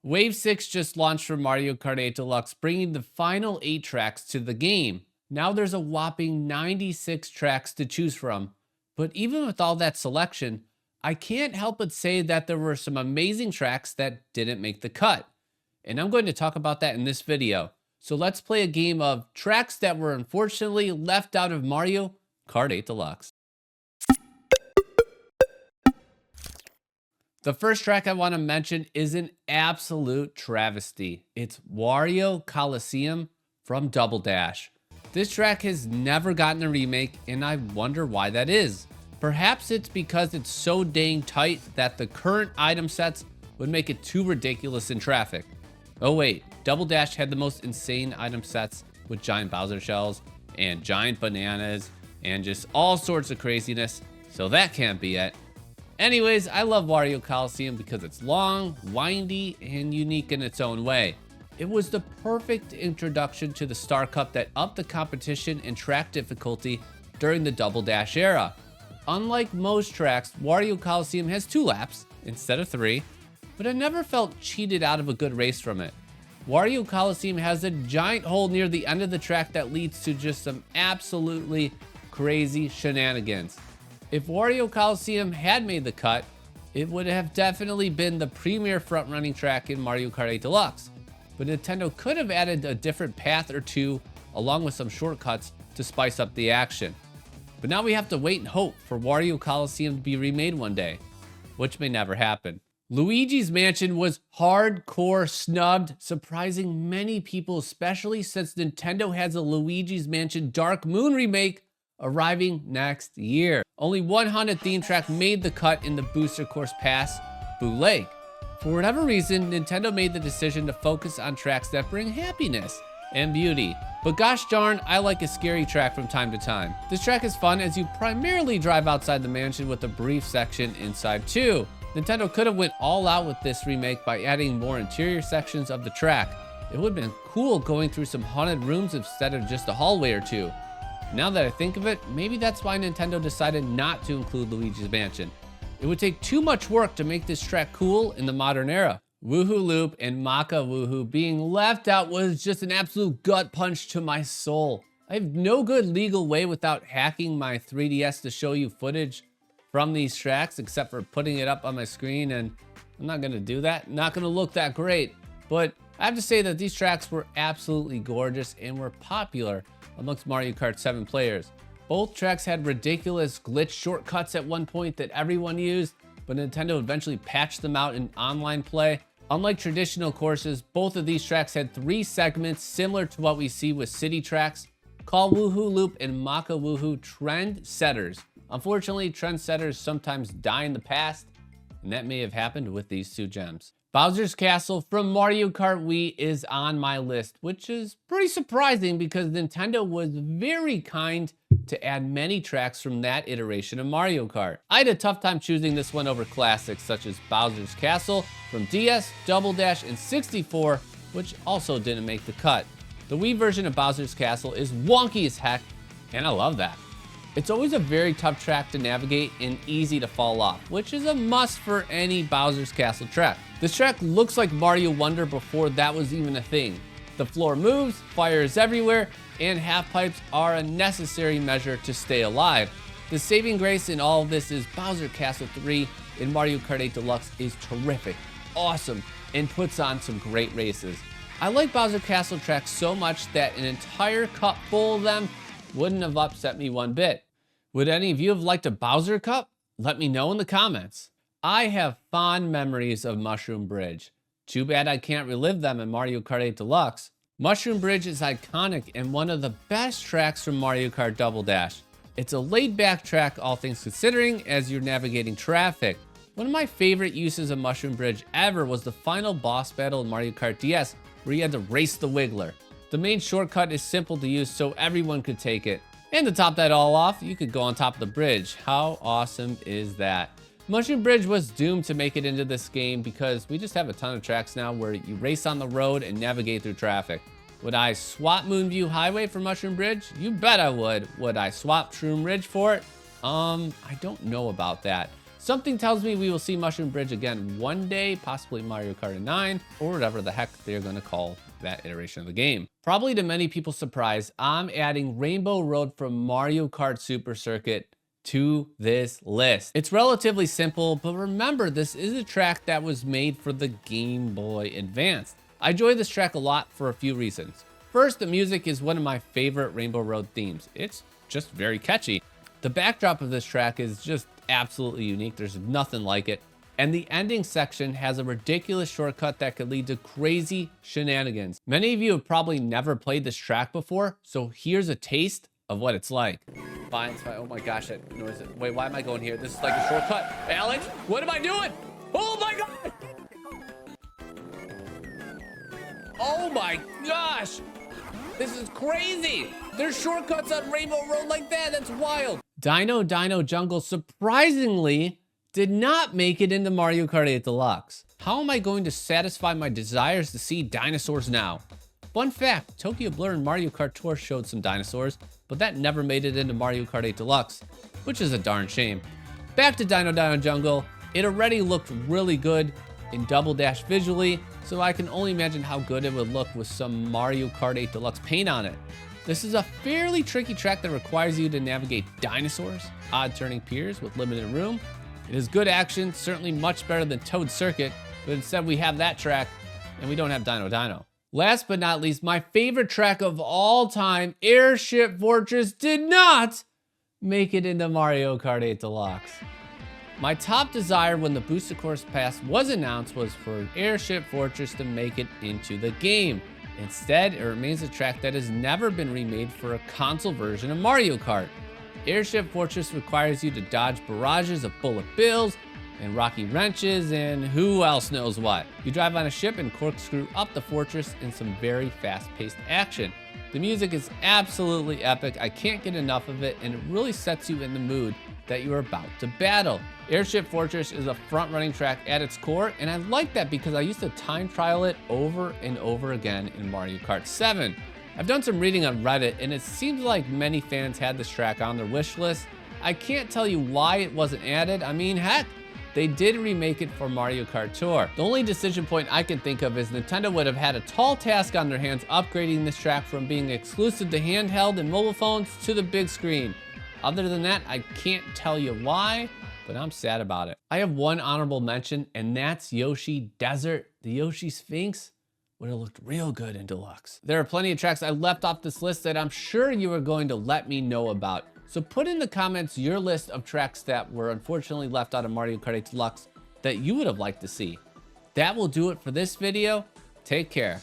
Wave 6 just launched for Mario Kart 8 Deluxe, bringing the final 8 tracks to the game. Now there's a whopping 96 tracks to choose from. But even with all that selection, I can't help but say that there were some amazing tracks that didn't make the cut. And I'm going to talk about that in this video. So let's play a game of tracks that were unfortunately left out of Mario Kart 8 Deluxe. The first track I want to mention is an absolute travesty. It's Wario Coliseum from Double Dash. This track has never gotten a remake, and I wonder why that is. Perhaps it's because it's so dang tight that the current item sets would make it too ridiculous in traffic. Oh wait, Double Dash had the most insane item sets with giant Bowser shells and giant bananas and just all sorts of craziness, so that can't be it. Anyways, I love Wario Coliseum because it's long, windy, and unique in its own way. It was the perfect introduction to the Star Cup that upped the competition and track difficulty during the Double Dash era. Unlike most tracks, Wario Coliseum has 2 laps instead of 3, but I never felt cheated out of a good race from it. Wario Coliseum has a giant hole near the end of the track that leads to just some absolutely crazy shenanigans. If Wario Coliseum had made the cut, it would have definitely been the premier front-running track in Mario Kart 8 Deluxe. But Nintendo could have added a different path or two along with some shortcuts to spice up the action. But now we have to wait and hope for Wario Coliseum to be remade one day, which may never happen. Luigi's Mansion was hardcore snubbed, surprising many people, especially since Nintendo has a Luigi's Mansion Dark Moon remake arriving next year. Only one haunted theme track made the cut in the Booster Course Pass, Boo Lake. For whatever reason, Nintendo made the decision to focus on tracks that bring happiness and beauty. But gosh darn, I like a scary track from time to time. This track is fun as you primarily drive outside the mansion with a brief section inside too. Nintendo could have went all out with this remake by adding more interior sections of the track. It would have been cool going through some haunted rooms instead of just a hallway or two. Now that I think of it, maybe that's why Nintendo decided not to include Luigi's Mansion. It would take too much work to make this track cool in the modern era. Woohoo Loop and Maka Woohoo being left out was just an absolute gut punch to my soul. I have no good legal way without hacking my 3DS to show you footage from these tracks, except for putting it up on my screen, and I'm not gonna do that. Not gonna look that great, but I have to say that these tracks were absolutely gorgeous and were popular amongst Mario Kart 7 players. Both tracks had ridiculous glitch shortcuts at one point that everyone used, but Nintendo eventually patched them out in online play. Unlike traditional courses, both of these tracks had 3 segments similar to what we see with city tracks, called Woohoo Loop and Maka Woohoo trendsetters. Unfortunately, trendsetters sometimes die in the past, and that may have happened with these 2 gems. Bowser's Castle from Mario Kart Wii is on my list, which is pretty surprising because Nintendo was very kind to add many tracks from that iteration of Mario Kart. I had a tough time choosing this one over classics such as Bowser's Castle from DS, Double Dash, and 64, which also didn't make the cut. The Wii version of Bowser's Castle is wonky as heck, and I love that. It's always a very tough track to navigate and easy to fall off, which is a must for any Bowser's Castle track. This track looks like Mario Wonder before that was even a thing. The floor moves, fire is everywhere, and half pipes are a necessary measure to stay alive. The saving grace in all of this is Bowser Castle 3 in Mario Kart 8 Deluxe is terrific, awesome, and puts on some great races. I like Bowser Castle tracks so much that an entire cup full of them wouldn't have upset me one bit. Would any of you have liked a Bowser Cup? Let me know in the comments. I have fond memories of Mushroom Bridge. Too bad I can't relive them in Mario Kart 8 Deluxe. Mushroom Bridge is iconic and one of the best tracks from Mario Kart Double Dash. It's a laid-back track, all things considering, as you're navigating traffic. One of my favorite uses of Mushroom Bridge ever was the final boss battle in Mario Kart DS, where you had to race the Wiggler. The main shortcut is simple to use so everyone could take it. And to top that all off, you could go on top of the bridge. How awesome is that? Mushroom Bridge was doomed to make it into this game because we just have a ton of tracks now where you race on the road and navigate through traffic. Would I swap Moonview Highway for Mushroom Bridge? You bet I would. Would I swap Shroom Ridge for it? I don't know about that. Something tells me we will see Mushroom Bridge again one day, possibly Mario Kart 9, or whatever the heck they're gonna call that iteration of the game. Probably to many people's surprise, I'm adding Rainbow Road from Mario Kart Super Circuit to this list. It's relatively simple, but remember, this is a track that was made for the Game Boy Advance. I enjoy this track a lot for a few reasons. First, the music is one of my favorite Rainbow Road themes. It's just very catchy. The backdrop of this track is just absolutely unique. There's nothing like it. And the ending section has a ridiculous shortcut that could lead to crazy shenanigans. Many of you have probably never played this track before, so here's a taste of what it's like. Fine, it's fine. Oh my gosh, that noise. Wait, why am I going here? This is like a shortcut. Alex, what am I doing? Oh my God! Oh my gosh! This is crazy! There's shortcuts on Rainbow Road like that. That's wild. Dino Jungle surprisingly did not make it into Mario Kart 8 Deluxe. How am I going to satisfy my desires to see dinosaurs now? Fun fact, Tokyo Blur and Mario Kart Tour showed some dinosaurs, but that never made it into Mario Kart 8 Deluxe, which is a darn shame. Back to Dino Jungle, it already looked really good in Double Dash visually, so I can only imagine how good it would look with some Mario Kart 8 Deluxe paint on it. This is a fairly tricky track that requires you to navigate dinosaurs, odd turning piers with limited room. It is good action, certainly much better than Toad Circuit, but instead we have that track and we don't have Dino. Last but not least, my favorite track of all time, Airship Fortress, did not make it into Mario Kart 8 Deluxe. My top desire when the Booster Course Pass was announced was for Airship Fortress to make it into the game. Instead, it remains a track that has never been remade for a console version of Mario Kart. Airship Fortress requires you to dodge barrages of bullet bills and rocky wrenches and who else knows what. You drive on a ship and corkscrew up the fortress in some very fast-paced action. The music is absolutely epic. I can't get enough of it, and it really sets you in the mood that you're about to battle. Airship Fortress is a front-running track at its core, and I like that because I used to time trial it over and over again in Mario Kart 7. I've done some reading on Reddit, and it seems like many fans had this track on their wish list. I can't tell you why it wasn't added. I mean, heck, they did remake it for Mario Kart Tour. The only decision point I can think of is Nintendo would have had a tall task on their hands upgrading this track from being exclusive to handheld and mobile phones to the big screen. Other than that, I can't tell you why, but I'm sad about it. I have one honorable mention, and that's Yoshi Desert. The Yoshi Sphinx would have looked real good in Deluxe. There are plenty of tracks I left off this list that I'm sure you are going to let me know about. So put in the comments your list of tracks that were unfortunately left out of Mario Kart 8 Deluxe that you would have liked to see. That will do it for this video. Take care.